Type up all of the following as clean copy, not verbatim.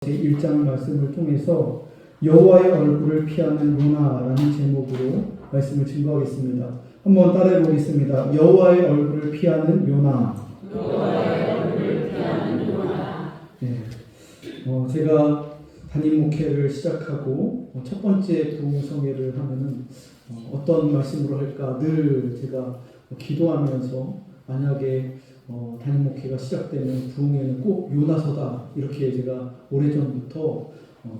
제1장 말씀을 통해서 여호와의 얼굴을 피하는 요나라는 제목으로 말씀을 증거하겠습니다. 한번 따라해 보겠습니다. 여호와의 얼굴을 피하는 요나. 여호와의 얼굴을 피하는 요나. 네. 제가 담임 목회를 시작하고 첫 번째 부흥성회를 하면은 어떤 말씀으로 할까 늘 제가 기도하면서 만약에 담임 목회가 시작되면 부흥회는 꼭 요나서다 이렇게 제가 오래전부터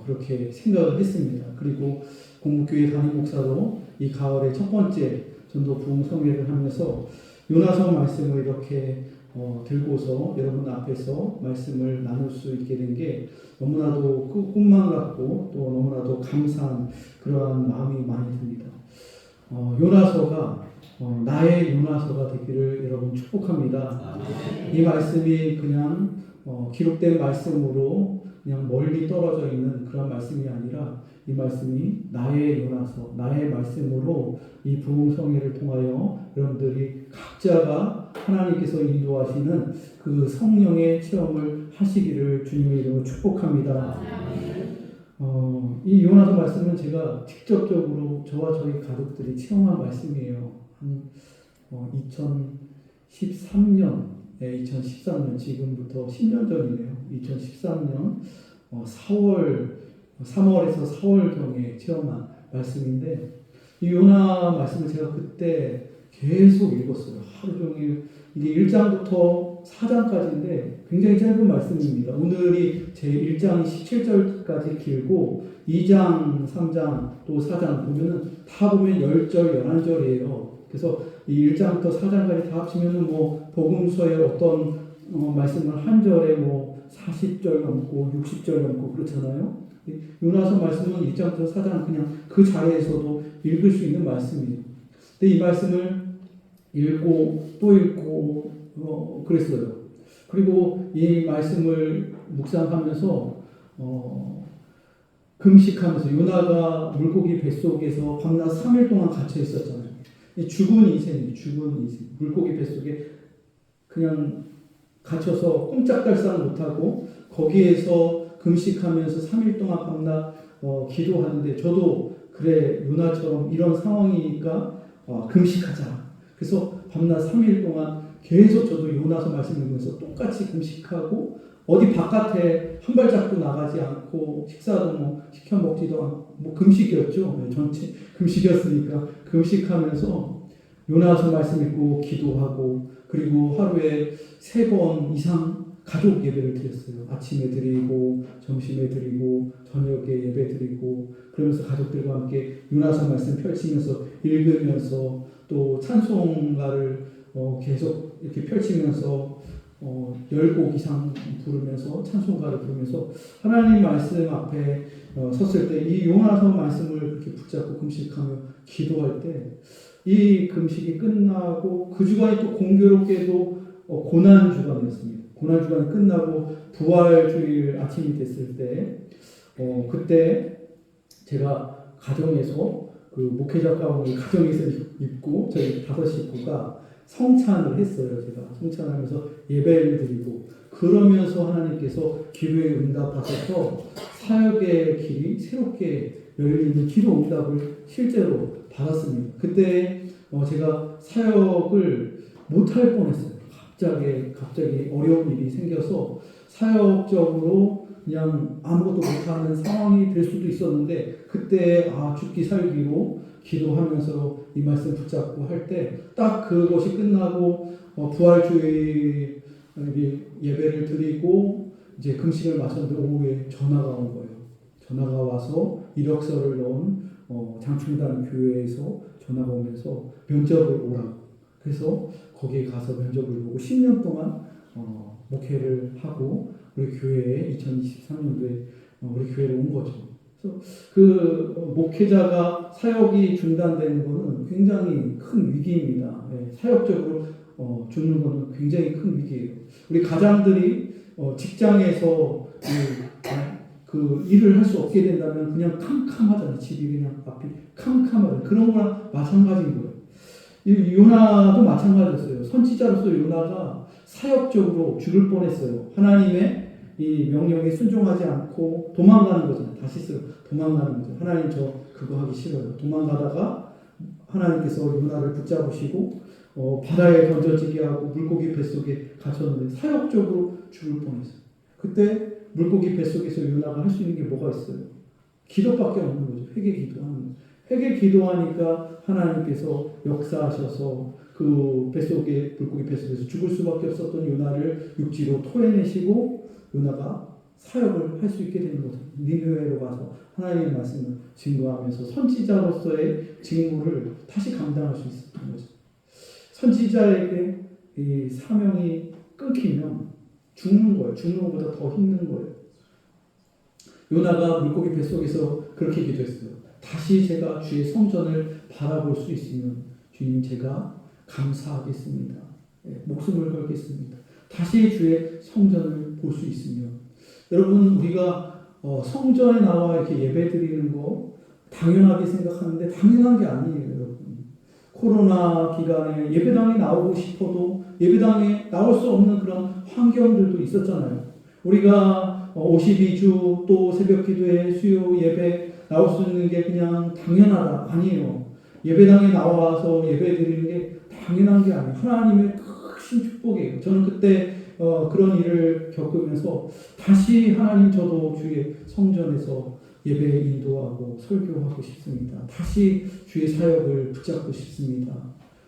그렇게 생각을 했습니다. 그리고 공국교회 담임 목사로 이 가을에 첫 번째 전도 부흥성회를 하면서 요나서 말씀을 이렇게 들고서 여러분 앞에서 말씀을 나눌 수 있게 된 게 너무나도 꿈만 같고 또 너무나도 감사한 그러한 마음이 많이 듭니다. 요나서가 나의 요나서가 되기를 여러분 축복합니다. 이 말씀이 그냥 기록된 말씀으로 그냥 멀리 떨어져 있는 그런 말씀이 아니라 이 말씀이 나의 요나서, 나의 말씀으로 이 부흥성회를 통하여 여러분들이 각자가 하나님께서 인도하시는 그 성령의 체험을 하시기를 주님의 이름으로 축복합니다. 이 요나서 말씀은 제가 직접적으로 저와 저희 가족들이 체험한 말씀이에요. 한 2013년, 지금부터 10년 전이네요. 2013년 3월에서 4월경에 체험한 말씀인데 이 요나 말씀을 제가 그때 계속 읽었어요. 하루 종일. 이게 1장부터 4장까지인데 굉장히 짧은 말씀입니다. 오늘이 제 1장이 17절까지 길고 2장, 3장, 또 4장 보면은 다 보면 10절, 11절이에요. 그래서 이 1장부터 4장까지 다 합치면은 복음서의 어떤 말씀을 한 절에 40절 넘고 60절 넘고 그렇잖아요. 요나서 말씀은 1장부터 4장 그냥 그 자리에서도 읽을 수 있는 말씀이에요. 근데 이 말씀을 읽고 또 읽고 그랬어요. 그리고 이 말씀을 묵상하면서 금식하면서 요나가 물고기 뱃속에서 밤낮 3일 동안 갇혀 있었잖아요. 죽은 인생이에요. 죽은 인생. 물고기 뱃속에 그냥 갇혀서 꼼짝달싹 못하고 거기에서 금식하면서 3일 동안 밤낮 기도하는데 저도 그래 요나처럼 이런 상황이니까 금식하자. 그래서 밤낮 3일 동안 계속 저도 요나서 말씀 읽으면서 똑같이 금식하고 어디 바깥에 한 발짝도 나가지 않고 식사도 시켜 먹지도 않고 금식이었죠. 전체 금식이었으니까 금식하면서 요나서 말씀 읽고 기도하고 그리고 하루에 3번 이상 가족 예배를 드렸어요. 아침에 드리고 점심에 드리고 저녁에 예배 드리고 그러면서 가족들과 함께 요나서 말씀 펼치면서 읽으면서 또 찬송가를 계속 이렇게 펼치면서 10곡 이상 부르면서 찬송가를 부르면서 하나님 말씀 앞에 섰을 때 이 요나서 말씀을 그렇게 붙잡고 금식하며 기도할 때 이 금식이 끝나고 그 주간이 또 공교롭게도 고난 주간이었습니다. 고난 주간이 끝나고 부활주일 아침이 됐을 때 그때 제가 가정에서 그 목회자 가운을 가정에서 입고 저희 5 식구가 성찬을 했어요. 제가 성찬하면서 예배를 드리고 그러면서 하나님께서 기도의 응답하셔서 사역의 길이 새롭게 열리는 기도 응답을 실제로 받았습니다. 그때 제가 사역을 못할 뻔했어요. 갑자기 어려운 일이 생겨서 사역적으로 그냥 아무것도 못하는 상황이 될 수도 있었는데 그때 죽기 살기로 기도하면서 이 말씀 붙잡고 할 때 딱 그것이 끝나고 부활주일 예배를 드리고 이제 금식을 마쳤는데 오후에 전화가 온 거예요. 전화가 와서 이력서를 넣은 장충단 교회에서 전화가 오면서 면접을 오라고. 그래서 거기에 가서 면접을 보고 10년 동안 목회를 하고 우리 교회에 2023년도에 우리 교회로 온 거죠. 그래서 그 목회자가 사역이 중단되는 것은 굉장히 큰 위기입니다. 사역적으로 죽는 것은 굉장히 큰 위기예요. 우리 가장들이 직장에서 그 일을 할 수 없게 된다면 그냥 캄캄하잖아요. 집이 그냥 앞이 캄캄하잖아요. 그런 거랑 마찬가지인 거예요. 요나도 마찬가지였어요. 선지자로서 요나가 사역적으로 죽을 뻔했어요. 하나님의 이 명령에 순종하지 않고 도망가는 거잖아요. 다시 도망가는 거죠. 하나님 저 그거 하기 싫어요. 도망가다가 하나님께서 요나를 붙잡으시고 바다에 던져지게 하고 물고기 뱃속에 갇혔는데 사역적으로 죽을 뻔했어요. 그때 물고기 뱃속에서 요나가 할 수 있는 게 뭐가 있어요? 기도밖에 없는 거죠. 회개 기도하는 거죠. 회개 기도하니까 하나님께서 역사하셔서 그 뱃속에 물고기 뱃속에서 죽을 수밖에 없었던 요나를 육지로 토해내시고 요나가 사역을 할 수 있게 되는 거죠. 니느웨로 가서 하나님의 말씀을 증거하면서 선지자로서의 직무를 다시 감당할 수 있었던 거죠. 선지자에게 이 사명이 끊기면 죽는 거예요. 죽는 것보다 더 힘든 거예요. 요나가 물고기 뱃속에서 그렇게 기도했어요. 다시 제가 주의 성전을 바라볼 수 있으면 주님 제가 감사하겠습니다. 목숨을 걸겠습니다. 다시 주의 성전을 볼 수 있으면 여러분 우리가 성전에 나와 이렇게 예배드리는 거 당연하게 생각하는데 당연한 게 아니에요. 여러분 코로나 기간에 예배당에 나오고 싶어도 예배당에 나올 수 없는 그런 환경들도 있었잖아요. 우리가 52주 또 새벽 기도회 수요 예배 나올 수 있는 게 그냥 당연하다. 아니에요. 예배당에 나와서 예배 드리는 게 당연한 게 아니에요. 하나님의 큰 축복이에요. 저는 그때 그런 일을 겪으면서 다시 하나님 저도 주의 성전에서 예배 인도하고 설교하고 싶습니다. 다시 주의 사역을 붙잡고 싶습니다.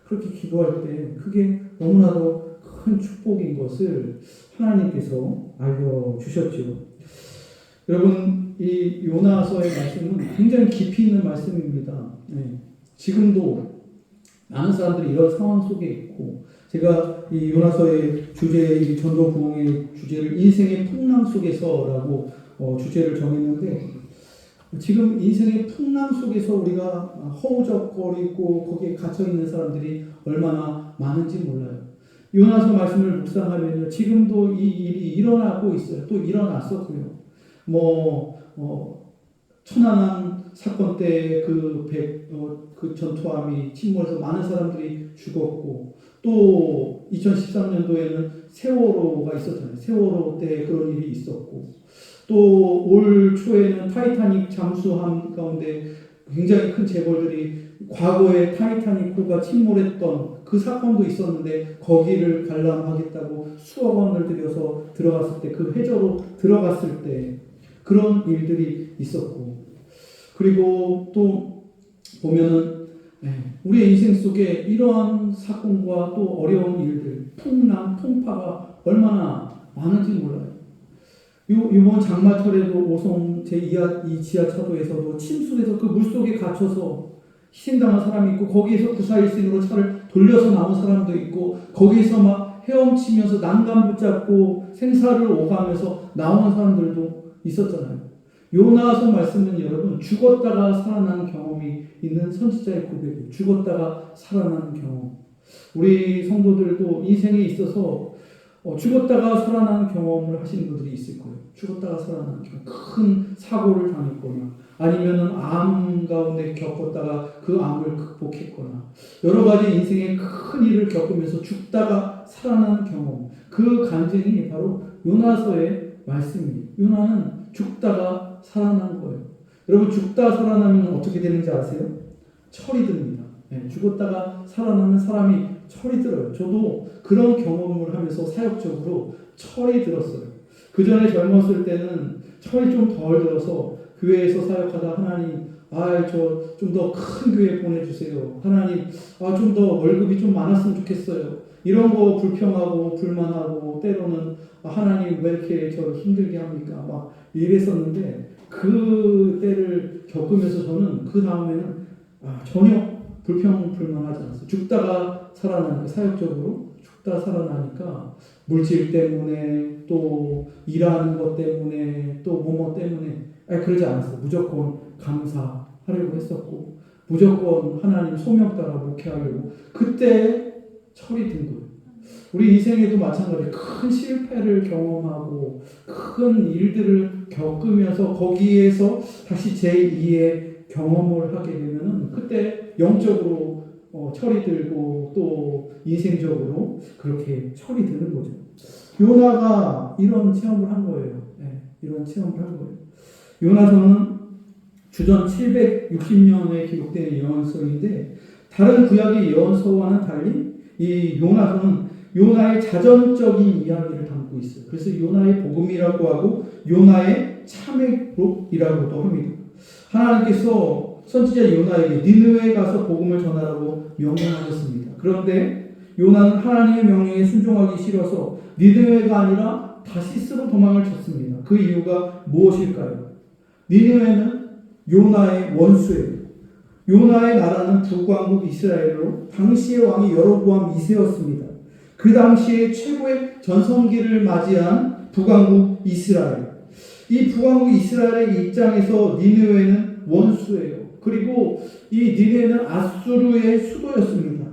그렇게 기도할 때 그게 너무나도 큰 축복인 것을 하나님께서 알려주셨죠. 여러분 이 요나서의 말씀은 굉장히 깊이 있는 말씀입니다. 지금도 많은 사람들이 이런 상황 속에 있고 제가 이 요나서의 주제, 이 전도 부흥의 주제를 인생의 풍랑 속에서라고 주제를 정했는데 지금 인생의 풍랑 속에서 우리가 허우적거리고 거기에 갇혀 있는 사람들이 얼마나 많은지 몰라요. 요나서 말씀을 묵상하면요, 지금도 이 일이 일어나고 있어요. 또 일어났었고요. 천안함 사건 때 그 전투함이 침몰해서 많은 사람들이 죽었고, 또 2013년도에는 세월호가 있었잖아요. 세월호 때 그런 일이 있었고, 또 올 초에는 타이타닉 잠수함 가운데 굉장히 큰 재벌들이 과거에 타이타닉호가 침몰했던 그 사건도 있었는데 거기를 관람하겠다고 수억 원을 들여서 들어갔을 때 그 해저로 들어갔을 때 그런 일들이 있었고, 그리고 또 보면은 우리의 인생 속에 이러한 사건과 또 어려운 일들, 풍랑, 풍파가 얼마나 많은지 몰라요. 이번 장마철에도 오송 제2 지하차도에서도 침수돼서 그 물속에 갇혀서 희생당한 사람이 있고, 거기에서 구사일생으로 차를 돌려서 나온 사람도 있고, 거기에서 막 헤엄치면서 난간 붙잡고 생사를 오가면서 나오는 사람들도 있었잖아요. 요나서 말씀은 여러분 죽었다가 살아나는 경험이 있는 선지자의 고백이에요. 죽었다가 살아나는 경험. 우리 성도들도 인생에 있어서 죽었다가 살아나는 경험을 하시는 분들이 있을 거예요. 죽었다가 살아나는 경험. 큰 사고를 당했거나 아니면은 암 가운데 겪었다가 그 암을 극복했거나 여러 가지 인생의 큰 일을 겪으면서 죽다가 살아나는 경험. 그 간증이 바로 요나서의 말씀입니다. 요나는 죽다가 살아난 거예요. 여러분 죽다 살아나면 어떻게 되는지 아세요? 철이 듭니다. 죽었다가 살아나면 사람이 철이 들어요. 저도 그런 경험을 하면서 사역적으로 철이 들었어요. 그 전에 젊었을 때는 철이 좀 덜 들어서 교회에서 사역하다 하나님, 저 좀 더 큰 교회 보내주세요. 하나님, 좀 더 월급이 좀 많았으면 좋겠어요. 이런 거 불평하고 불만하고 때로는 하나님 왜 이렇게 저를 힘들게 합니까? 막 이랬었는데 그 때를 겪으면서 저는 그 다음에는 전혀 불평불만하지 않았어요. 죽다가 살아나니까, 사역적으로 죽다 살아나니까 물질 때문에 또 일하는 것 때문에 또 뭐뭐 때문에 그러지 않았어요. 무조건 감사하려고 했었고 무조건 하나님 소명 따라 목회하려고 그때 철이 든 거예요. 우리 인생에도 마찬가지예요. 큰 실패를 경험하고 큰 일들을 겪으면서 거기에서 다시 제2의 경험을 하게 되면은 그때 영적으로 철이 들고 또 인생적으로 그렇게 철이 드는 거죠. 요나가 이런 체험을 한 거예요. 이런 체험을 한 거예요. 요나서는 주전 760년에 기록된 예언서인데 다른 구약의 예언서와는 달리 이 요나서는 요나의 자전적인 이야기를 담고 있어요. 그래서 요나의 복음이라고 하고 요나의 참회록이라고도 합니다. 하나님께서 선지자 요나에게 니느웨에 가서 복음을 전하라고 명령하셨습니다. 그런데 요나는 하나님의 명령에 순종하기 싫어서 니느웨가 아니라 다시스로 도망을 쳤습니다. 그 이유가 무엇일까요? 니느웨는 요나의 원수예요. 요나의 나라는 북왕국 이스라엘로 당시의 왕이 여로보암 2세였습니다. 그 당시에 최고의 전성기를 맞이한 북왕국 이스라엘. 이 북왕국 이스라엘의 입장에서 니느웨는 원수예요. 그리고 이 니느웨는 아수르의 수도였습니다.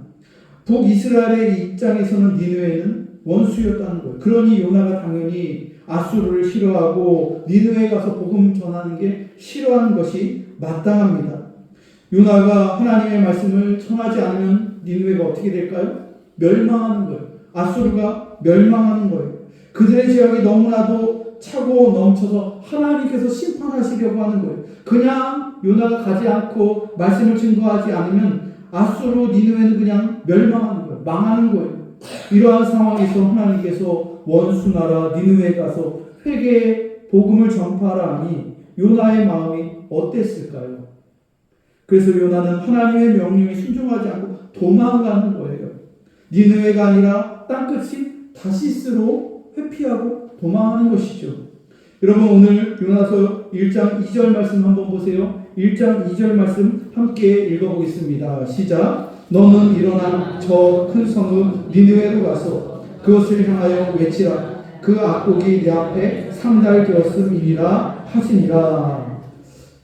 북이스라엘의 입장에서는 니느웨는 원수였다는 거예요. 그러니 요나가 당연히 아수르를 싫어하고 니느웨에 가서 복음 전하는 게 싫어하는 것이 마땅합니다. 요나가 하나님의 말씀을 전하지 않으면 니느웨가 어떻게 될까요? 멸망하는 거예요. 아수르가 멸망하는 거예요. 그들의 죄악이 너무나도 차고 넘쳐서 하나님께서 심판하시려고 하는 거예요. 그냥 요나가 가지 않고 말씀을 증거하지 않으면 아수르 니느웨는 그냥 멸망하는 거예요. 망하는 거예요. 이러한 상황에서 하나님께서 원수 나라 니느웨에 가서 회개의 복음을 전파하라 하니 요나의 마음이 어땠을까요? 그래서 요나는 하나님의 명령에 순종하지 않고 도망가는 거예요. 니느웨가 아니라 땅끝이 다시스로 회피하고 도망하는 것이죠. 여러분 오늘 요나서 1장 2절 말씀 한번 보세요. 1장 2절 말씀 함께 읽어보겠습니다. 시작. 너는 일어나 저 큰 성읍 니느웨로 가서 그것을 향하여 외치라. 그 악곡이 내 앞에 3달 되었음이니라 하시니라.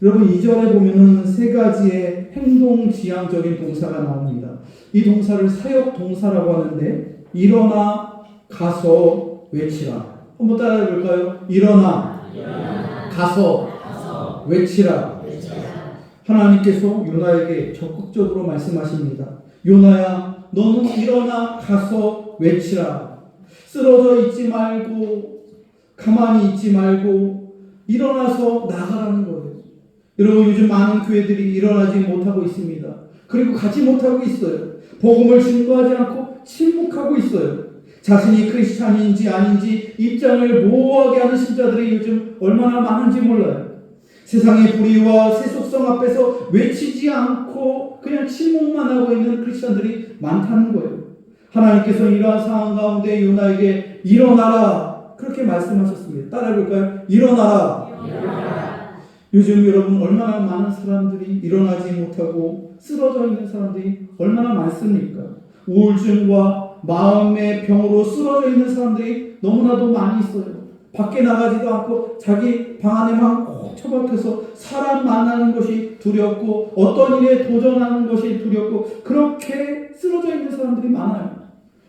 여러분 2절에 보면은 세 가지의 행동지향적인 동사가 나옵니다. 이 동사를 사역 동사라고 하는데 일어나 가서 외치라. 한번 따라해 볼까요? 일어나 가서 외치라. 하나님께서 요나에게 적극적으로 말씀하십니다. 요나야, 너는 일어나 가서 외치라. 쓰러져 있지 말고 가만히 있지 말고 일어나서 나가라는 거예요. 여러분 요즘 많은 교회들이 일어나지 못하고 있습니다. 그리고 가지 못하고 있어요. 복음을 증거하지 않고 침묵하고 있어요. 자신이 크리스찬인지 아닌지 입장을 모호하게 하는 신자들이 요즘 얼마나 많은지 몰라요. 세상의 불의와 세속성 앞에서 외치지 않고 그냥 침묵만 하고 있는 크리스찬들이 많다는 거예요. 하나님께서 이러한 상황 가운데 요나에게 일어나라 그렇게 말씀하셨습니다. 따라해볼까요? 일어나라. 요즘 여러분 얼마나 많은 사람들이 일어나지 못하고 쓰러져 있는 사람들이 얼마나 많습니까? 우울증과 마음의 병으로 쓰러져 있는 사람들이 너무나도 많이 있어요. 밖에 나가지도 않고 자기 방 안에만 꼭 처박혀서 사람 만나는 것이 두렵고 어떤 일에 도전하는 것이 두렵고 그렇게 쓰러져 있는 사람들이 많아요.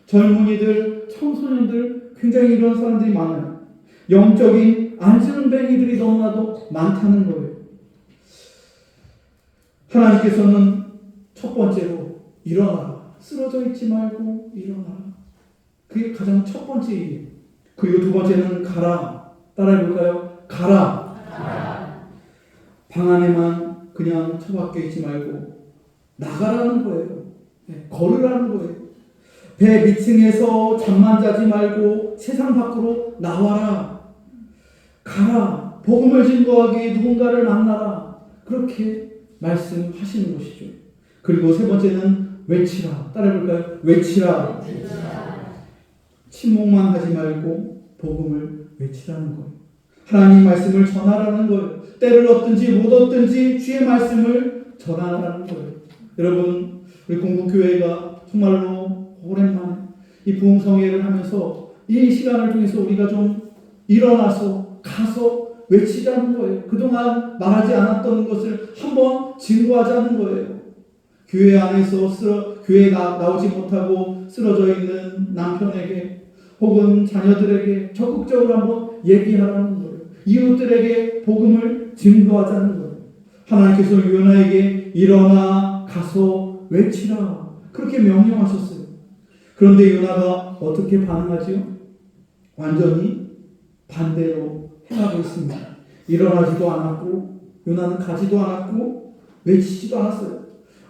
젊은이들, 청소년들 굉장히 이런 사람들이 많아요. 영적인 안전뱅이들이 너무나도 많다는 거예요. 하나님께서는 첫 번째로 일어나라. 쓰러져 있지 말고 일어나라. 그게 가장 첫 번째 일이에요. 그리고 두 번째는 가라. 따라해볼까요? 가라. 방 안에만 그냥 처박혀 있지 말고 나가라는 거예요. 걸으라는 거예요. 배 밑층에서 잠만 자지 말고 세상 밖으로 나와라. 가라. 복음을 증거하기 누군가를 만나라. 그렇게 말씀하시는 것이죠. 그리고 세 번째는 외치라. 따라해볼까요? 외치라. 침묵만 하지 말고 복음을 외치라는 거예요. 하나님 말씀을 전하라는 거예요. 때를 얻든지 못 얻든지 주의 말씀을 전하라는 거예요. 여러분 우리 공부교회가 정말로 오랜만에 이 부흥성회를 하면서 이 시간을 통해서 우리가 좀 일어나서 가서 외치자는 거예요. 그동안 말하지 않았던 것을 한번 증거하자는 거예요. 교회 안에서 교회에 나오지 못하고 쓰러져 있는 남편에게 혹은 자녀들에게 적극적으로 한번 얘기하라는 거예요. 이웃들에게 복음을 증거하자는 거예요. 하나님께서 요나에게 일어나 가서 외치라 그렇게 명령하셨어요. 그런데 요나가 어떻게 반응하지요? 완전히 반대로 행하고 있습니다. 일어나지도 않았고 요나는 가지도 않았고 외치지도 않았어요.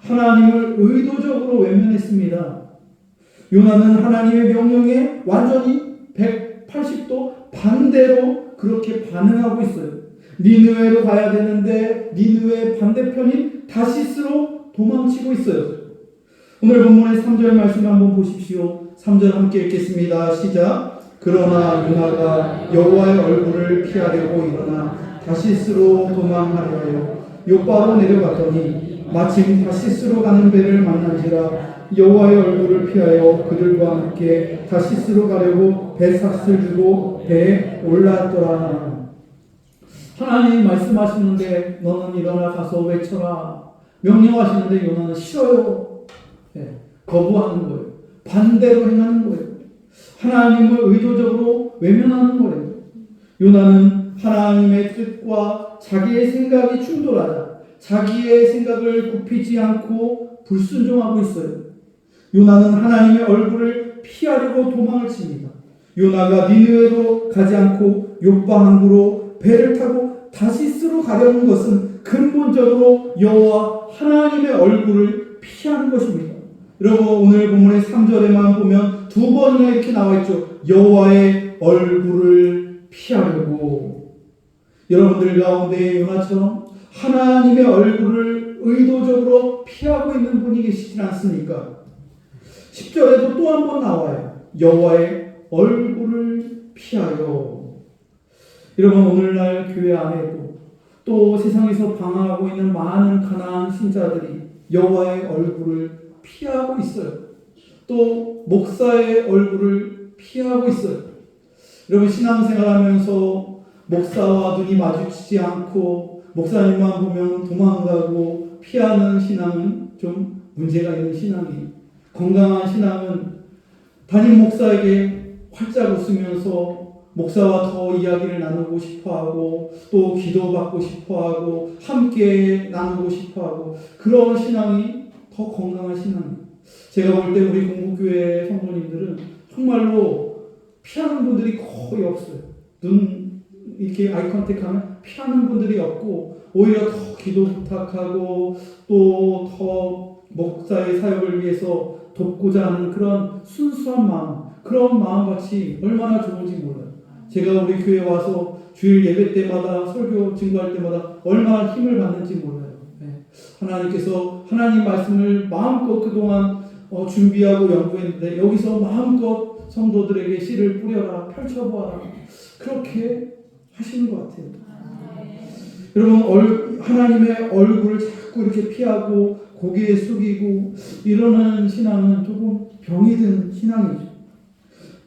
하나님을 의도적으로 외면했습니다. 요나는 하나님의 명령에 완전히 180도 반대로 그렇게 반응하고 있어요. 니느웨로 가야 되는데 니느웨 반대편인 다시스로 도망치고 있어요. 오늘 본문의 3절 말씀 한번 보십시오. 3절 함께 읽겠습니다. 시작. 그러나 요나가 여호와의 얼굴을 피하려고 일어나 다시스로 도망하려 하여 욥바로 내려갔더니 마침 다시스로 가는 배를 만난지라 여호와의 얼굴을 피하여 그들과 함께 다시스로 가려고 배삭을 주고 배에 올랐더라. 하나님이 말씀하시는데 너는 일어나 가서 외쳐라. 명령하시는데 요나는 싫어요. 거부하는 거예요. 반대로 행하는 거예요. 하나님을 의도적으로 외면하는 거예요. 요나는 하나님의 뜻과 자기의 생각이 충돌하자 자기의 생각을 굽히지 않고 불순종하고 있어요. 요나는 하나님의 얼굴을 피하려고 도망을 칩니다. 요나가 니느웨로 가지 않고 욥바 항구로 배를 타고 다시스로 가려는 것은 근본적으로 여호와 하나님의 얼굴을 피하는 것입니다. 여러분 오늘 본문의 3절에만 보면 2번이나 이렇게 나와 있죠. 여호와의 얼굴을 피하려고. 여러분들 가운데 요나처럼 하나님의 얼굴을 의도적으로 피하고 있는 분이 계시지 않습니까? 10절에도 또 한 번 나와요. 여호와의 얼굴을 피하여. 여러분 오늘날 교회 안에도 또 세상에서 방황하고 있는 많은 가난한 신자들이 여호와의 얼굴을 피하고 있어요. 또 목사의 얼굴을 피하고 있어요. 여러분 신앙생활하면서 목사와 눈이 마주치지 않고 목사님만 보면 도망가고 피하는 신앙은 좀 문제가 있는 신앙이에요. 건강한 신앙은 담임 목사에게 활짝 웃으면서 목사와 더 이야기를 나누고 싶어하고 또 기도받고 싶어하고 함께 나누고 싶어하고 그런 신앙이 더 건강한 신앙이에요. 제가 볼 때 우리 공부교회 성도님들은 정말로 피하는 분들이 거의 없어요. 눈 이렇게 아이 컨택하면 피하는 분들이 없고 오히려 더 기도 부탁하고 또 더 목사의 사역을 위해서 돕고자 하는 그런 순수한 마음, 그런 마음같이 얼마나 좋은지 몰라요. 제가 우리 교회 와서 주일 예배 때마다 설교 증거할 때마다 얼마나 힘을 받는지 몰라요. 하나님께서 하나님 말씀을 마음껏 그동안 준비하고 연구했는데 여기서 마음껏 성도들에게 씨를 뿌려라, 펼쳐보아라 그렇게 하시는 것 같아요. 여러분 하나님의 얼굴을 자꾸 이렇게 피하고 고개 숙이고 이러는 신앙은 조금 병이 든 신앙이죠.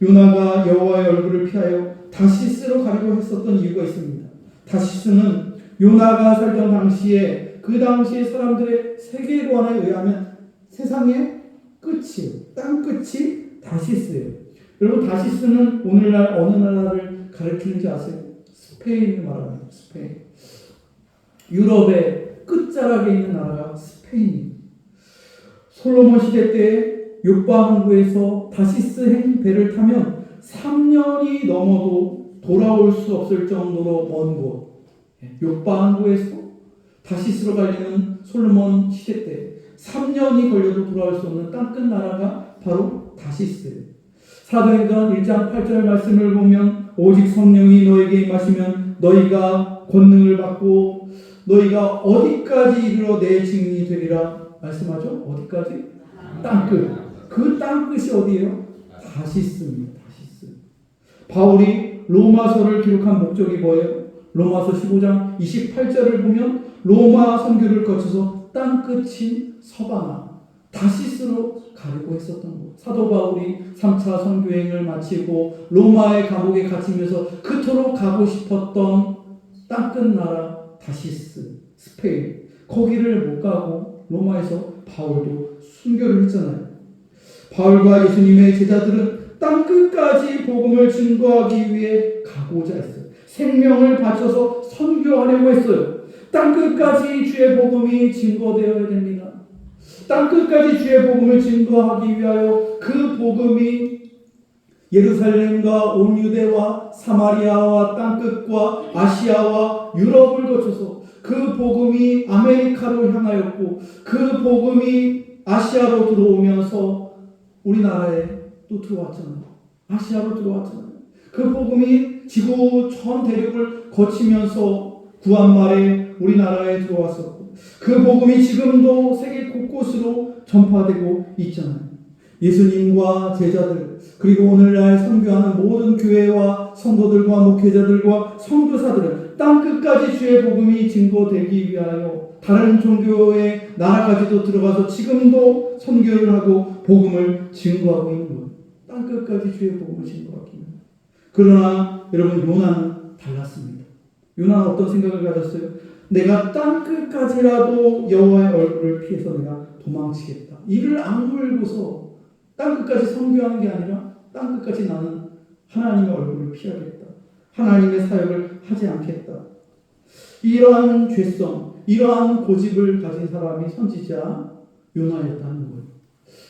요나가 여호와의 얼굴을 피하여 다시스로 가려고 했었던 이유가 있습니다. 다시스는 요나가 살던 당시에 그 당시의 사람들의 세계관에 의하면 세상의 끝이 땅 끝이 다시스예요. 여러분 다시스는 오늘날 어느 나라를 가리키는지 아세요? 스페인을 말합니다. 스페인. 유럽의 끝자락에 있는 나라가 스페인입니다. 솔로몬 시대 때 욥바 항구에서 다시스행 배를 타면 3년이 넘어도 돌아올 수 없을 정도로 먼 곳. 욥바 항구에서 다시스로 가려는 솔로몬 시대 때 3년이 걸려도 돌아올 수 없는 땅끝 나라가 바로 다시스예요. 사도행전 1장 8절 말씀을 보면 오직 성령이 너에게 임하시면 너희가 권능을 받고 너희가 어디까지 이르러 내 증인이 되리라 말씀하죠. 어디까지? 땅끝. 그 땅끝이 어디예요? 다시스입니다. 다시스. 바울이 로마서를 기록한 목적이 뭐예요? 로마서 15장 28절을 보면 로마 선교를 거쳐서 땅끝인 서바나 다시스로 가려고 했었던 것. 사도 바울이 3차 선교행을 마치고 로마의 감옥에 갇히면서 그토록 가고 싶었던 땅끝 나라 다시스, 스페인. 거기를 못 가고 로마에서 바울도 순교를 했잖아요. 바울과 예수님의 제자들은 땅끝까지 복음을 증거하기 위해 가고자 했어요. 생명을 바쳐서 선교하려고 했어요. 땅끝까지 주의 복음이 증거되어야 됩니다. 땅끝까지 주의 복음을 증거하기 위하여 그 복음이 예루살렘과 온 유대와 사마리아와 땅끝과 아시아와 유럽을 거쳐서 그 복음이 아메리카로 향하였고 그 복음이 아시아로 들어오면서 우리나라에 또 들어왔잖아요. 아시아로 들어왔잖아요. 그 복음이 지구 전 대륙을 거치면서 구한말에 우리나라에 들어왔었고 그 복음이 지금도 세계 곳곳으로 전파되고 있잖아요. 예수님과 제자들 그리고 오늘날 선교하는 모든 교회와 성도들과 목회자들과 선교사들은 땅끝까지 주의 복음이 증거되기 위하여 다른 종교의 나라까지도 들어가서 지금도 선교를 하고 복음을 증거하고 있는 거예요. 땅끝까지 주의 복음을 증거하기 위해. 그러나 여러분 요나는 달랐습니다. 요나는 어떤 생각을 가졌어요? 내가 땅끝까지라도 여호와의 얼굴을 피해서 내가 도망치겠다. 이를 악물고서 땅끝까지 선교하는 게 아니라 땅끝까지 나는 하나님의 얼굴을 피하겠다. 하나님의 사역을 하지 않겠다. 이러한 죄성, 이러한 고집을 가진 사람이 선지자 요나였다는 거예요.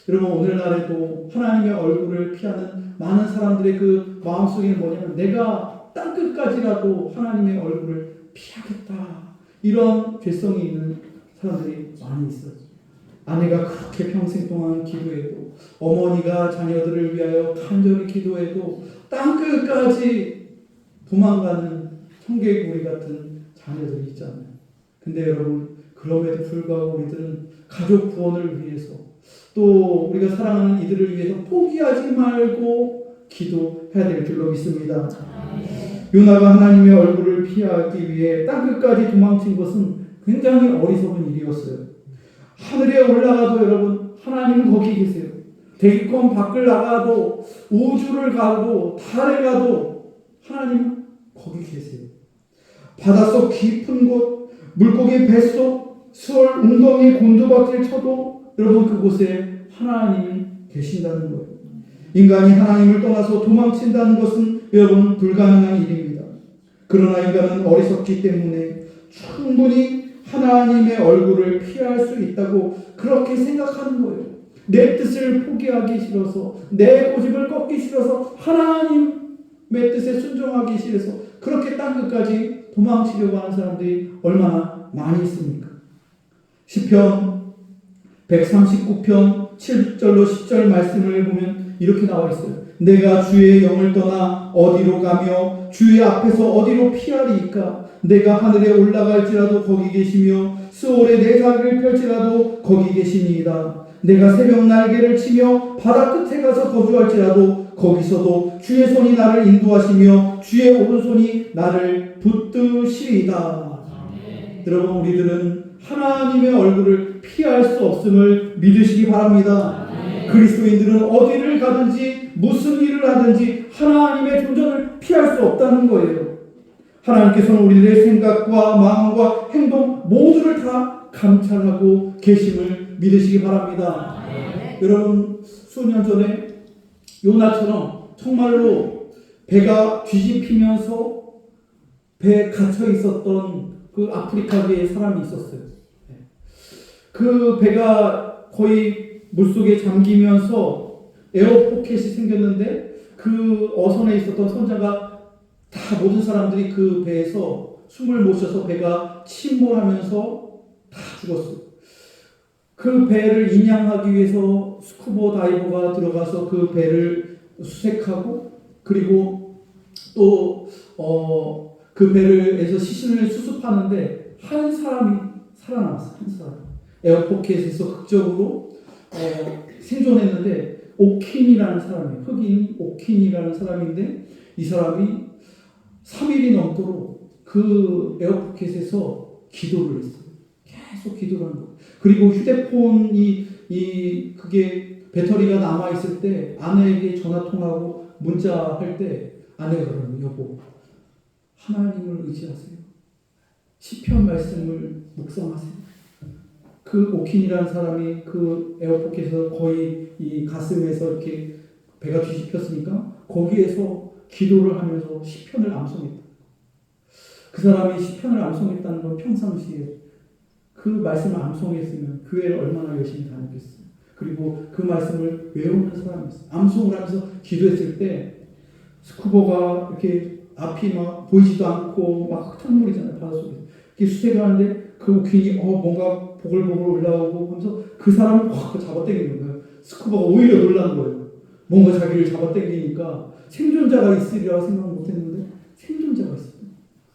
여러분 오늘날에도 하나님의 얼굴을 피하는 많은 사람들의 그 마음속에 뭐냐면 내가 땅끝까지라도 하나님의 얼굴을 피하겠다. 이런 죄성이 있는 사람들이 많이 있어요. 아내가 그렇게 평생 동안 기도해도 어머니가 자녀들을 위하여 간절히 기도해도 땅끝까지 도망가는 청개구리 같은 자녀들이 있잖아요. 근데 여러분 그럼에도 불구하고 우리들은 가족 구원을 위해서 또 우리가 사랑하는 이들을 위해서 포기하지 말고 기도해야 될 줄로 믿습니다. 요나가 하나님의 얼굴을 피하기 위해 땅끝까지 도망친 것은 굉장히 어리석은 일이었어요. 하늘에 올라가도 여러분 하나님은 거기 계세요. 대기권 밖을 나가도 우주를 가도 달에 가도 하나님은 거기 계세요. 바닷속 깊은 곳 물고기 뱃속 수월 웅덩이 곤두박질 쳐도 여러분 그곳에 하나님이 계신다는 거예요. 인간이 하나님을 떠나서 도망친다는 것은 여러분 불가능한 일입니다. 그러나 인간은 어리석기 때문에 충분히 하나님의 얼굴을 피할 수 있다고 그렇게 생각하는 거예요. 내 뜻을 포기하기 싫어서 내 고집을 꺾기 싫어서 하나님의 뜻에 순종하기 싫어서 그렇게 땅끝까지 도망치려고 하는 사람들이 얼마나 많이 있습니까? 시편 139편 7절로 10절 말씀을 보면 이렇게 나와 있어요. 내가 주의 영을 떠나 어디로 가며 주의 앞에서 어디로 피하리이까? 내가 하늘에 올라갈지라도 거기 계시며 수월에 내 자리를 펼지라도 거기 계시니이다. 내가 새벽 날개를 치며 바다 끝에 가서 거주할지라도 거기서도 주의 손이 나를 인도하시며 주의 오른손이 나를 붙드시리이다. 여러분 우리들은 하나님의 얼굴을 피할 수 없음을 믿으시기 바랍니다. 그리스도인들은 어디를 가든지 무슨 일을 하든지 하나님의 존재를 피할 수 없다는 거예요. 하나님께서는 우리들의 생각과 마음과 행동 모두를 다 감찰하고 계심을 믿으시기 바랍니다. 여러분 수년 전에 요나처럼 정말로 배가 뒤집히면서 배에 갇혀 있었던 그 아프리카계의 사람이 있었어요. 그 배가 거의 물속에 잠기면서 에어포켓이 생겼는데 그 어선에 있었던 선장가 다 모든 사람들이 그 배에서 숨을 못 쉬어서 배가 침몰하면서 다 죽었어요. 그 배를 인양하기 위해서 스쿠버 다이버가 들어가서 그 배를 수색하고 그리고 또 그 배를에서 시신을 수습하는데 한 사람이 살아남았어요. 한 사람. 에어포켓에서 극적으로 생존했는데 오킨이라는 사람이에요. 흑인 오킨이라는 사람인데 이 사람이 3일이 넘도록 그 에어포켓에서 기도를 했어요. 계속 기도를 한 거예요. 그리고 휴대폰이 그게 배터리가 남아 있을 때 아내에게 전화 통화하고 문자할 때 아내가 그러는 거예요. 여보, 하나님을 의지하세요. 시편 말씀을 묵상하세요. 그 오킨이라는 사람이 그 에어포켓에서 거의 이 가슴에서 이렇게 배가 뒤집혔으니까 거기에서 기도를 하면서 시편을 암송했다. 그 사람이 시편을 암송했다는 건 평상시에 그 말씀을 암송했으면 교회를 얼마나 열심히 다녔겠어요. 그리고 그 말씀을 외우는 사람이 있어요. 암송을 하면서 기도했을 때 스쿠버가 이렇게 앞이 막 보이지도 않고 막 흙탕물이잖아요. 바닷속에. 이렇게 수색을 하는데 그 귀인이 뭔가 보글보글 올라오고 하면서 그 사람을 확 잡아당기는 거예요. 스쿠버가 오히려 놀란 거예요. 뭔가 자기를 잡아당기니까 생존자가 있으리라고 생각 못했는데 생존자가 있어요.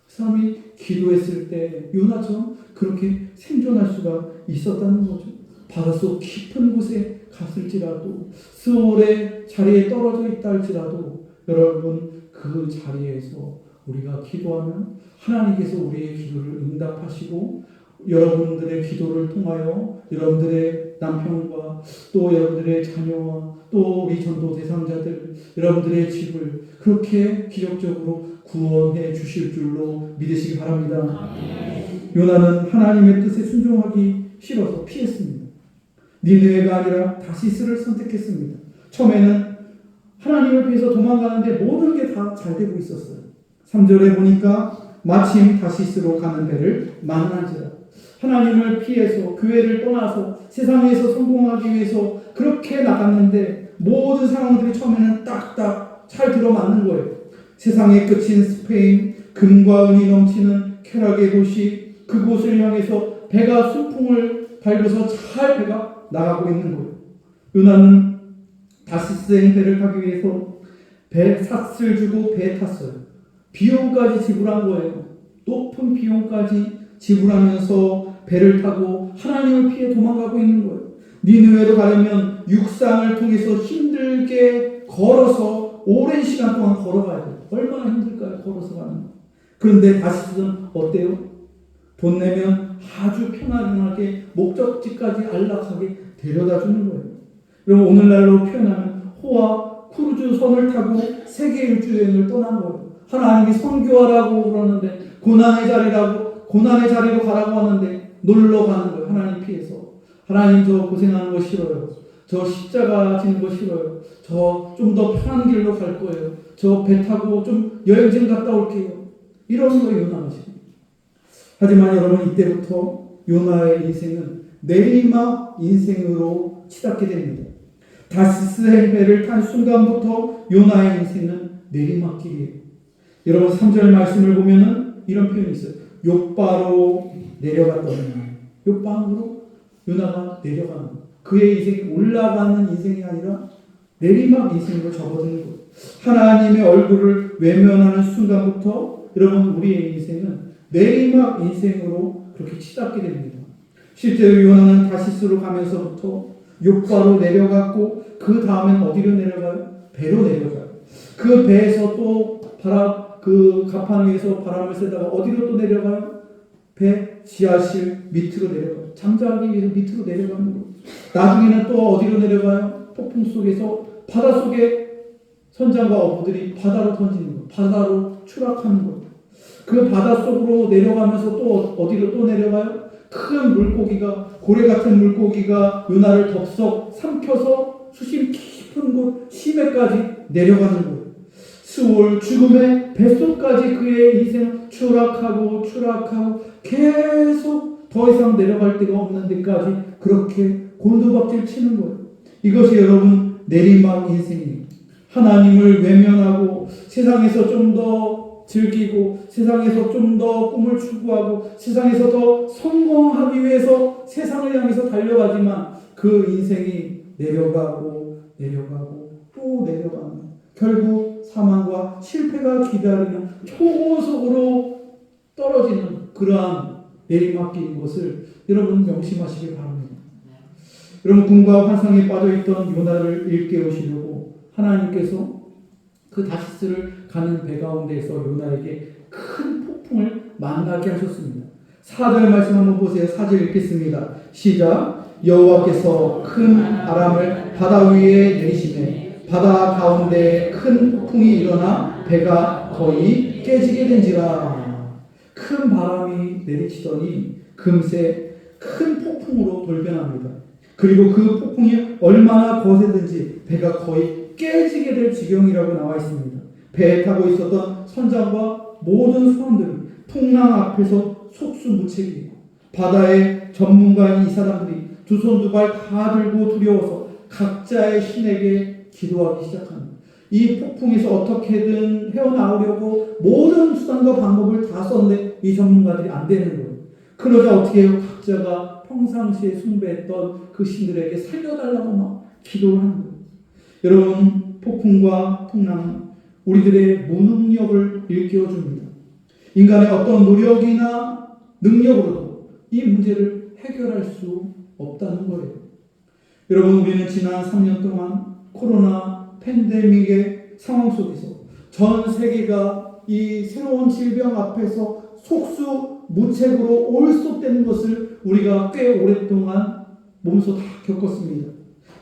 그 사람이 기도했을 때 요나처럼 그렇게 생존할 수가 있었다는 거죠. 바닷속 깊은 곳에 갔을지라도 스올의 자리에 떨어져 있다 할지라도 여러분 그 자리에서 우리가 기도하면 하나님께서 우리의 기도를 응답하시고 여러분들의 기도를 통하여 여러분들의 남편과 또 여러분들의 자녀와 또 우리 전도 대상자들 여러분들의 집을 그렇게 기적적으로 구원해 주실 줄로 믿으시기 바랍니다. 요나는 하나님의 뜻에 순종하기 싫어서 피했습니다. 니느웨가 아니라 다시스를 선택했습니다. 처음에는 하나님을 피해서 도망가는데 모든 게 다 잘 되고 있었어요. 3절에 보니까 마침 다시스로 가는 배를 만난지라. 하나님을 피해서 교회를 떠나서 세상에서 성공하기 위해서 그렇게 나갔는데 모든 상황들이 처음에는 딱딱 잘 들어맞는 거예요. 세상의 끝인 스페인, 금과 은이 넘치는 쾌락의 도시, 그곳을 향해서 배가 순풍을 밟아서 잘 배가 나가고 있는 거예요. 요나는 다시스행 배를 타기 위해서 배 삭스를 주고 배에 탔어요. 비용까지 지불한 거예요. 높은 비용까지 지불하면서 배를 타고 하나님을 피해 도망가고 있는 거예요. 니느웨로 가려면 육상을 통해서 힘들게 걸어서 오랜 시간 동안 걸어가야 돼요. 얼마나 힘들까요? 걸어서 가는 거. 그런데 다시스는 어때요? 돈 내면 아주 편안하게 목적지까지 안락하게 데려다 주는 거예요. 그럼 오늘날로 표현하면 호와 크루즈 선을 타고 세계 일주 여행을 떠난 거예요. 하나님이 선교하라고 그러는데 고난의 자리로 가라고 하는데 놀러 가는 거예요. 하나님 피해서. 하나님 저 고생하는 거 싫어요. 저 십자가 지는 거 싫어요. 저 좀 더 편한 길로 갈 거예요. 저 배 타고 좀 여행 좀 갔다 올게요. 이런 거예요. 요나가 지금. 하지만 여러분 이때부터 요나의 인생은 내리막 인생으로 치닫게 됩니다. 다시스의 배를 탄 순간부터 요나의 인생은 내리막길이에요. 여러분 3절 말씀을 보면은 이런 표현이 있어요. 욥바로 내려갔더니 욥방으로 요나가 내려가는 거예요. 그의 인생이 올라가는 인생이 아니라 내리막 인생으로 접어드는 거예요. 하나님의 얼굴을 외면하는 순간부터 여러분 우리의 인생은 내리막 인생으로 그렇게 치닫게 됩니다. 실제로 요나는 다시스로 가면서부터 욥바로 내려갔고 그 다음엔 어디로 내려가요? 배로 내려가요. 그 배에서 또 그 가판 위에서 바람을 쐬다가 어디로 또 내려가요? 배 지하실 밑으로 내려가요. 잠자기 위해서 밑으로 내려가는 거예요. 나중에는 또 어디로 내려가요? 폭풍 속에서 바다 속에 선장과 어부들이 바다로 던지는 거예요. 바다로 추락하는 거예요. 그 바다 속으로 내려가면서 또 어디로 또 내려가요? 큰 물고기가 고래 같은 물고기가 요나를 덥석 삼켜서 수심 깊은 곳 심해까지 내려가는 거예요. 스올 죽음의 뱃속까지 그의 인생은 추락하고 계속 더 이상 내려갈 데가 없는 데까지 그렇게 곤두박질 치는 거예요. 이것이 여러분 내리막 인생입니다. 하나님을 외면하고 세상에서 좀 더 즐기고 세상에서 좀 더 꿈을 추구하고 세상에서 더 성공하기 위해서 세상을 향해서 달려가지만 그 인생이 내려가고 또 내려가는 결국 사망과 실패가 기다리는 초고속으로 떨어지는 그러한 내리막길인 것을 여러분 명심하시기 바랍니다. 여러분 꿈과 환상에 빠져있던 요나를 일깨우시려고 하나님께서 그 다시스를 가는 배 가운데에서 요나에게 큰 폭풍을 만나게 하셨습니다. 4절 말씀 한번 보세요. 4절 읽겠습니다. 시작. 여호와께서 큰 바람을 바다 위에 내리시매 바다 가운데 큰 폭풍이 일어나 배가 거의 깨지게 된지라. 큰 바람이 내리치더니 금세 큰 폭풍으로 돌변합니다. 그리고 그 폭풍이 얼마나 거세든지 배가 거의 깨지게 될 지경이라고 나와 있습니다. 배에 타고 있었던 선장과 모든 사람들이 풍랑 앞에서 속수무책이고 바다의 전문가인 이 사람들이 두 손 두 발 다 들고 두려워서 각자의 신에게 기도하기 시작합니다. 이 폭풍에서 어떻게든 헤어나오려고 모든 수단과 방법을 다 썼는데 이 전문가들이 안 되는 거예요. 그러자 어떻게 해요? 각자가 평상시에 숭배했던 그 신들에게 살려달라고 막 기도를 하는 거예요. 여러분, 폭풍과 풍랑은 우리들의 무능력을 일깨워줍니다. 인간의 어떤 노력이나 능력으로도 이 문제를 해결할 수 없다는 거예요. 여러분, 우리는 지난 3년 동안 코로나 팬데믹의 상황 속에서 전 세계가 이 새로운 질병 앞에서 속수무책으로 올쏟되는 것을 우리가 꽤 오랫동안 몸소 다 겪었습니다.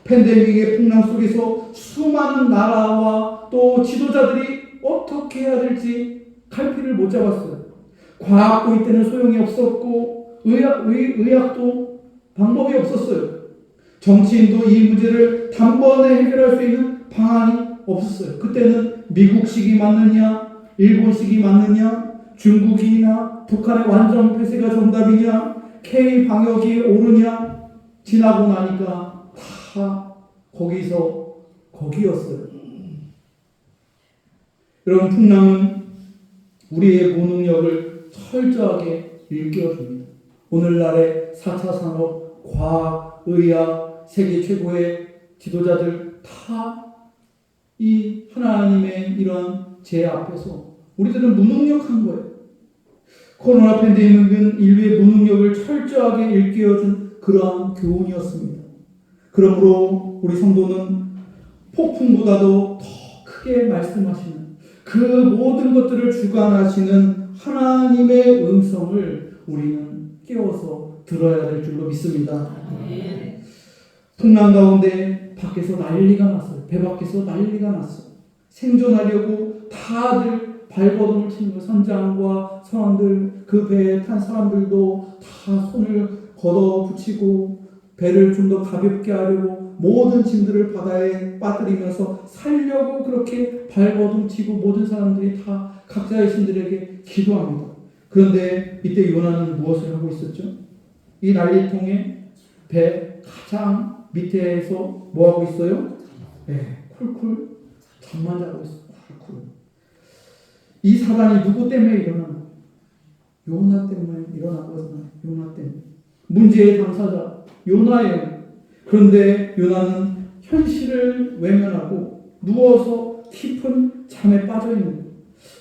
팬데믹의 풍랑 속에서 수많은 나라와 또 지도자들이 어떻게 해야 될지 갈피를 못 잡았어요. 과학도 이때는 소용이 없었고 의학도 방법이 없었어요. 정치인도 이 문제를 단번에 해결할 수 있는 방안이 없었어요. 그때는 미국식이 맞느냐, 일본식이 맞느냐, 중국이나 북한의 완전 폐쇄가 정답이냐, K 방역이 옳으냐, 지나고 나니까 다 거기였어요. 여러분, 풍랑은 우리의 무능력을 철저하게 일깨워줍니다. 오늘날의 4차 산업, 과학, 의학, 세계 최고의 지도자들 다 이 하나님의 이런 죄 앞에서 우리들은 무능력한 거예요. 코로나 팬데믹은 인류의 무능력을 철저하게 일깨워준 그러한 교훈이었습니다. 그러므로 우리 성도는 폭풍보다도 더 크게 말씀하시는 그 모든 것들을 주관하시는 하나님의 음성을 우리는 깨워서 들어야 될 줄로 믿습니다. 풍랑 가운데 밖에서 난리가 났어요. 배 밖에서 난리가 났어요. 생존하려고 다들 발버둥을 치는 거예요. 선장과 선원들, 그 배에 탄 사람들도 다 손을 걷어붙이고 배를 좀 더 가볍게 하려고 모든 짐들을 바다에 빠뜨리면서 살려고 그렇게 발버둥 치고 모든 사람들이 다 각자의 신들에게 기도합니다. 그런데 이때 요나는 무엇을 하고 있었죠? 이 난리통에 배 가장 밑에서 뭐 하고 있어요? 네, 쿨쿨 잠만 자고 있어요. 쿨쿨. 이 사단이 누구 때문에 일어나는? 요나 때문에 일어난 거잖아요. 요나 때문에. 문제의 당사자 요나예요. 그런데 요나는 현실을 외면하고 누워서 깊은 잠에 빠져 있는 거예요.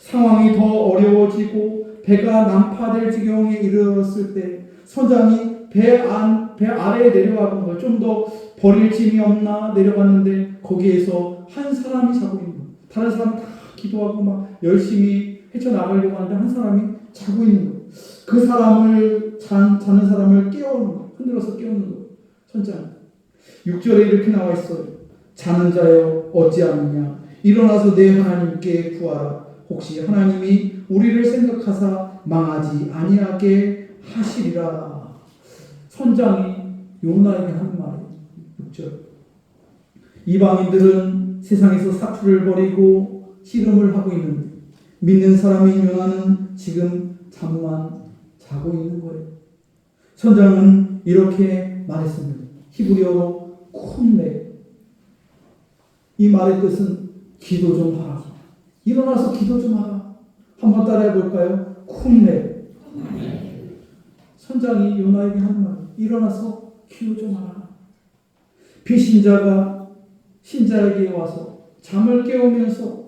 상황이 더 어려워지고 배가 난파될 지경에 이르렀을 때 선장이 배 아래에 내려가 본 거예요. 좀 더 버릴 짐이 없나 내려갔는데 거기에서 한 사람이 자고 있는 거예요. 다른 사람 다 기도하고 막 열심히 헤쳐나가려고 하는데 한 사람이 자고 있는 거예요. 그 사람을 자는 사람을 깨우는 거예요. 흔들어서 깨우는 거예요. 선장. 6절에 이렇게 나와 있어요. 자는 자여 어찌하느냐 일어나서 내 하나님께 구하라. 혹시 하나님이 우리를 생각하사 망하지 아니하게 하시리라. 선장이 요나에게 하는 말이에요. 6절. 이방인들은 세상에서 사투를 벌이고 씨름을 하고 있는데 믿는 사람인 요나는 지금 잠만 자고 있는 거예요. 선장은 이렇게 말했습니다. 히브리어로 쿤레. 이 말의 뜻은 기도 좀 하라. 일어나서 기도 좀 하라. 한번 따라해 볼까요? 쿤레. 선장이 요나에게 한 말. 일어나서 기도 좀 하라. 비신자가 신자에게 와서 잠을 깨우면서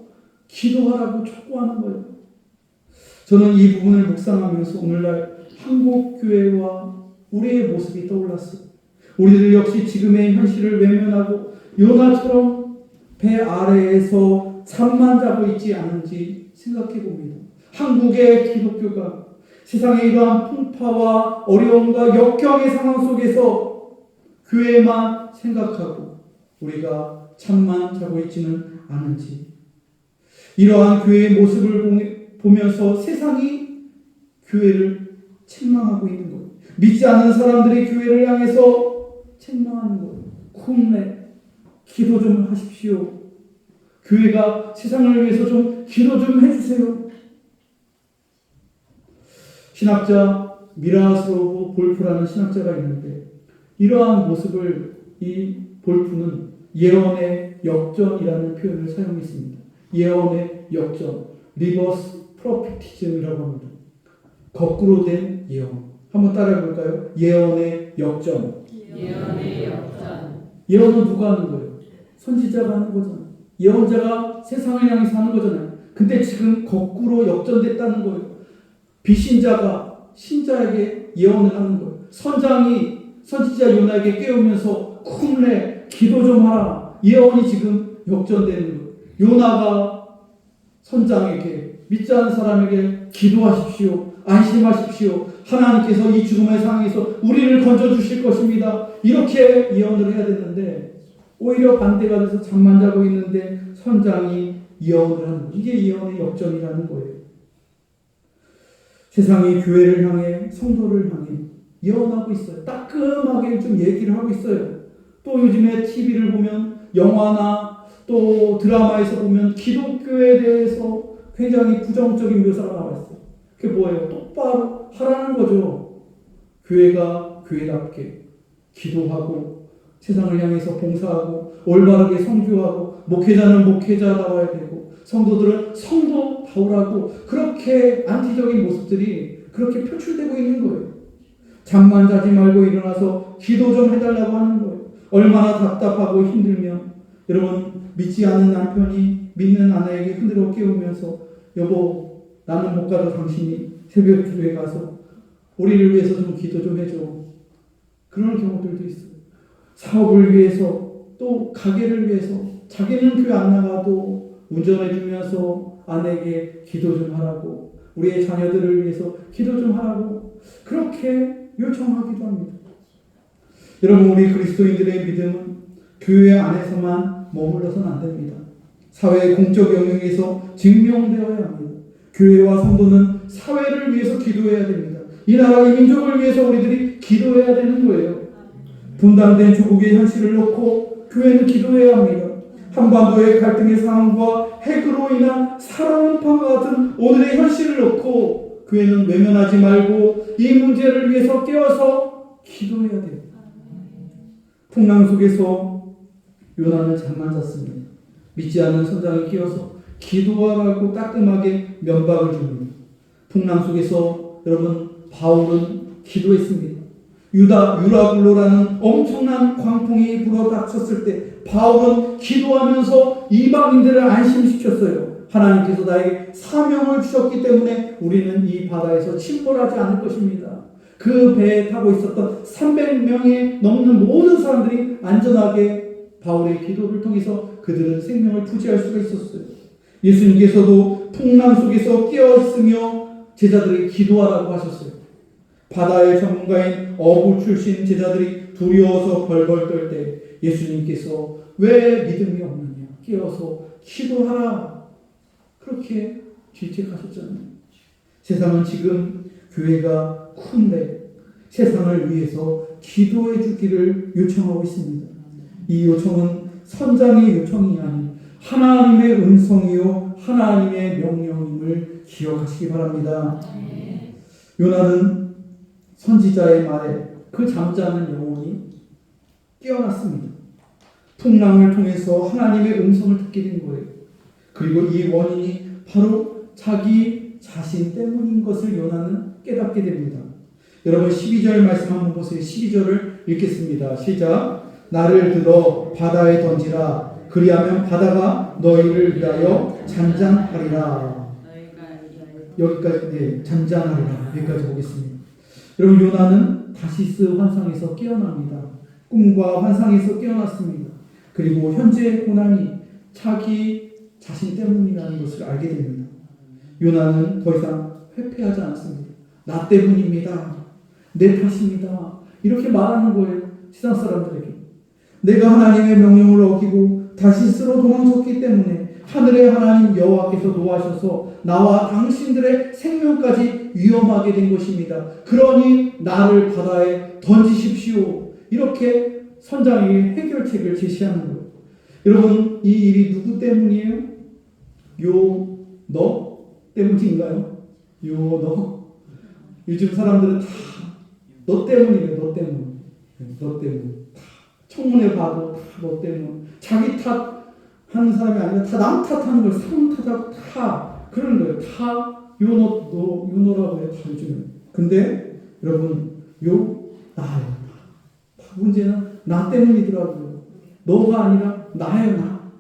기도하라고 촉구하는 거예요. 저는 이 부분을 묵상하면서 오늘날 한국 교회와 우리의 모습이 떠올랐어요. 우리들 역시 지금의 현실을 외면하고 요나처럼 배 아래에서 잠만 자고 있지 않은지 생각해 봅니다. 한국의 기독교가 세상의 이러한 풍파와 어려움과 역경의 상황 속에서 교회만 생각하고 우리가 잠만 자고 있지는 않은지, 이러한 교회의 모습을 보면서 세상이 교회를 책망하고 있는 거예요. 믿지 않는 사람들이 교회를 향해서 책망하는 거예요. 쿵레, 기도 좀 하십시오. 교회가 세상을 위해서 좀 기도 좀 해주세요. 신학자 미라슬로브 볼프라는 신학자가 있는데 이러한 모습을 이 볼프는 예언의 역전이라는 표현을 사용했습니다. 예언의 역전, 리버스 프로피티즘이라고 합니다. 거꾸로 된 예언. 한번 따라해 볼까요? 예언의 역전. 예언의 역전. 예언은 누가 하는 거예요? 선지자가 하는 거잖아요. 예언자가 세상을 향해서 하는 거잖아요. 근데 지금 거꾸로 역전됐다는 거예요. 비신자가 신자에게 예언을 하는 거예요. 선장이 선지자 요나에게 깨우면서 쿵내 기도 좀 하라. 예언이 지금 역전되는 거예요. 요나가 선장에게 믿지 않는 사람에게 기도하십시오. 안심하십시오. 하나님께서 이 죽음의 상황에서 우리를 건져주실 것입니다. 이렇게 예언을 해야 되는데 오히려 반대가 돼서 잠만 자고 있는데 선장이 예언을 하는 거예요. 이게 예언의 역전이라는 거예요. 세상이 교회를 향해 성도를 향해 예언하고 있어요. 따끔하게 좀 얘기를 하고 있어요. 또 요즘에 TV를 보면 영화나 또 드라마에서 보면 기독교에 대해서 굉장히 부정적인 묘사가 나와 있어요. 그게 뭐예요? 똑바로 하라는 거죠. 교회가 교회답게 기도하고 세상을 향해서 봉사하고 올바르게 성교하고 목회자는 목회자다워야 되고 성도들은 성도다우라고 그렇게 안티적인 모습들이 그렇게 표출되고 있는 거예요. 잠만 자지 말고 일어나서 기도 좀 해달라고 하는 거예요. 얼마나 답답하고 힘들면 여러분 믿지 않는 남편이 믿는 아내에게 흔들어 깨우면서 여보 나는 못 가도 당신이 새벽 기도에 가서 우리를 위해서 좀 기도 좀 해줘. 그런 경우들도 있어요. 사업을 위해서 또 가게를 위해서 자기는 교회 안 나가도 운전해 주면서 아내에게 기도 좀 하라고 우리의 자녀들을 위해서 기도 좀 하라고 그렇게 요청하기도 합니다. 여러분 우리 그리스도인들의 믿음은 교회 안에서만 머물러서는 안 됩니다. 사회의 공적 영역에서 증명되어야 합니다. 교회와 성도는 사회를 위해서 기도해야 됩니다. 이 나라 이 민족을 위해서 우리들이 기도해야 되는 거예요. 분단된 조국의 현실을 놓고 교회는 기도해야 합니다. 한반도의 갈등의 상황과 핵으로 인한 살아남과 같은 오늘의 현실을 놓고 교회는 외면하지 말고 이 문제를 위해서 깨어서 기도해야 돼요. 풍랑 속에서 요나는 잠만 잤습니다. 믿지 않는 선장이 깨어서 기도하라고 따끔하게 면박을 줍니다. 풍랑 속에서 여러분 바울은 기도했습니다. 유라굴로라는 엄청난 광풍이 불어닥쳤을 때 바울은 기도하면서 이방인들을 안심시켰어요. 하나님께서 나에게 사명을 주셨기 때문에 우리는 이 바다에서 침몰하지 않을 것입니다. 그 배에 타고 있었던 300명이 넘는 모든 사람들이 안전하게 바울의 기도를 통해서 그들은 생명을 부지할 수가 있었어요. 예수님께서도 풍랑 속에서 깨어 있으며 제자들에게 기도하라고 하셨어요. 바다의 전문가인 어부 출신 제자들이 두려워서 벌벌 떨 때 예수님께서 왜 믿음이 없느냐 깨어서 기도하라 그렇게 질책하셨잖아요. 세상은 지금 교회가 큰데 세상을 위해서 기도해 주기를 요청하고 있습니다. 이 요청은 선장의 요청이 아닌 하나님의 음성이요 하나님의 명령임을 기억하시기 바랍니다. 요나는 선지자의 말에 그 잠자는 영혼이 깨어났습니다. 풍랑을 통해서 하나님의 음성을 듣게 된 거예요. 그리고 이 원인이 바로 자기 자신 때문인 것을 요나는 깨닫게 됩니다. 여러분 12절 말씀 한번 보세요. 12절을 읽겠습니다. 시작. 나를 들어 바다에 던지라. 그리하면 바다가 너희를 위하여 잔잔하리라. 여기까지 네, 잔잔하리라. 여기까지 보겠습니다. 여러분 요나는 다시스 환상에서 깨어납니다. 꿈과 환상에서 깨어났습니다. 그리고 현재의 고난이 자기 자신 때문이라는 것을 알게 됩니다. 요나는 더 이상 회피하지 않았습니다. 나 때문입니다. 내 탓입니다. 이렇게 말하는 거예요. 세상 사람들에게. 내가 하나님의 명령을 어기고 다시스로 도망쳤기 때문에 하늘의 하나님 여호와께서 노하셔서 나와 당신들의 생명까지 위험하게 된 것입니다. 그러니 나를 바다에 던지십시오. 이렇게 선장이 해결책을 제시하는 거예요. 여러분 이 일이 누구 때문이에요? 너 때문인가요? 너. 요즘 사람들은 다 너 때문이에요. 너 때문. 너 때문. 청문회 봐도 다 너 때문. 자기 탓하는 사람이 아니라 다 남 탓하는 걸 사람 탓하고 다 그러는 거예요. 다 요노라고 해요. 다 요즘에. 근데 여러분 나예요. 다 문제는 나 때문이더라고요. 너가 아니라 나예요. 나.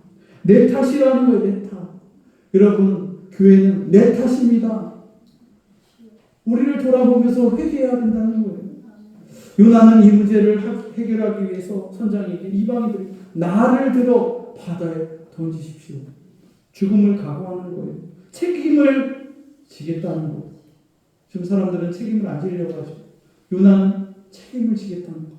내 탓이라는 거예요. 내 탓. 여러분 교회는 내 탓입니다. 우리를 돌아보면서 회개해야 된다는 거예요. 요나는 이 문제를 해결하기 위해서 선장에게 이방인들이 나를 들어 바다에 던지십시오. 죽음을 각오하는 거예요. 책임을 지겠다는 거예요. 지금 사람들은 책임을 안 지려고 하죠. 요나는 책임을 지겠다는 거예요.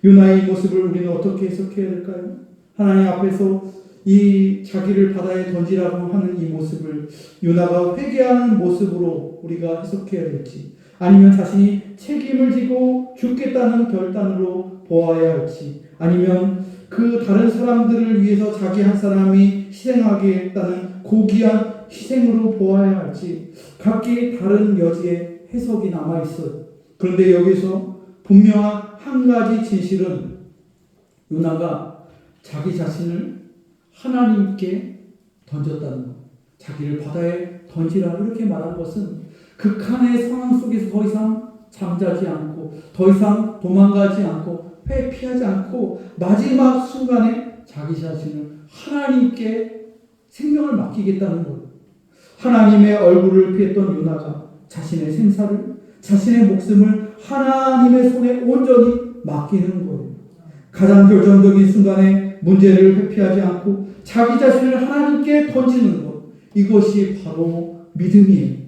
요나의 모습을 우리는 어떻게 해석해야 될까요? 하나님 앞에서 이 자기를 바다에 던지라고 하는 이 모습을 요나가 회개하는 모습으로 우리가 해석해야 될지, 아니면 자신이 책임을 지고 죽겠다는 결단으로 보아야 할지, 아니면 그 다른 사람들을 위해서 자기 한 사람이 희생하겠다는 고귀한 희생으로 보아야 할지 각기 다른 여지의 해석이 남아있어요. 그런데 여기서 분명한 한 가지 진실은 요나가 자기 자신을 하나님께 던졌다는 것. 자기를 바다에 던지라 이렇게 말한 것은 극한의 상황 속에서 더 이상 잠자지 않고 더 이상 도망가지 않고 회피하지 않고 마지막 순간에 자기 자신을 하나님께 생명을 맡기겠다는 거예요. 하나님의 얼굴을 피했던 요나가 자신의 생사를, 자신의 목숨을 하나님의 손에 온전히 맡기는 거예요. 가장 결정적인 순간에 문제를 회피하지 않고 자기 자신을 하나님께 던지는 것, 이것이 바로 믿음이에요.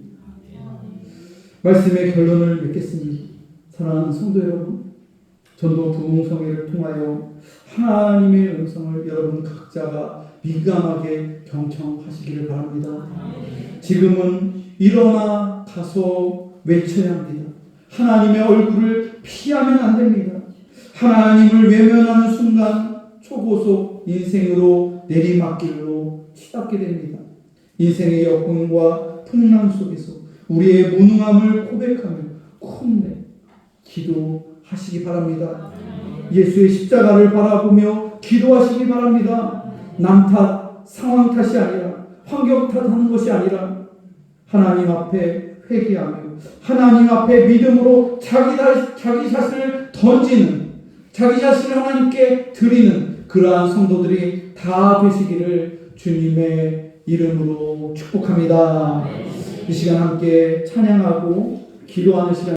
말씀의 결론을 맺겠습니다. 사랑하는 성도 여러분, 전도 부흥성회를 통하여 하나님의 음성을 여러분 각자가 민감하게 경청하시기를 바랍니다. 지금은 일어나 가서 외쳐야 합니다. 하나님의 얼굴을 피하면 안 됩니다. 하나님을 외면하는 순간 초고속 인생으로 내리막길로 치닫게 됩니다. 인생의 역풍과 풍랑 속에서 우리의 무능함을 고백하며 콧내 기도하시기 바랍니다. 예수의 십자가를 바라보며 기도하시기 바랍니다. 남 탓, 상황 탓이 아니라 환경 탓하는 것이 아니라 하나님 앞에 회개하며 하나님 앞에 믿음으로 자기 자신을 던지는, 자기 자신을 하나님께 드리는 그러한 성도들이 다 되시기를 주님의 이름으로 축복합니다. 이 시간 함께 찬양하고 기도하는 시간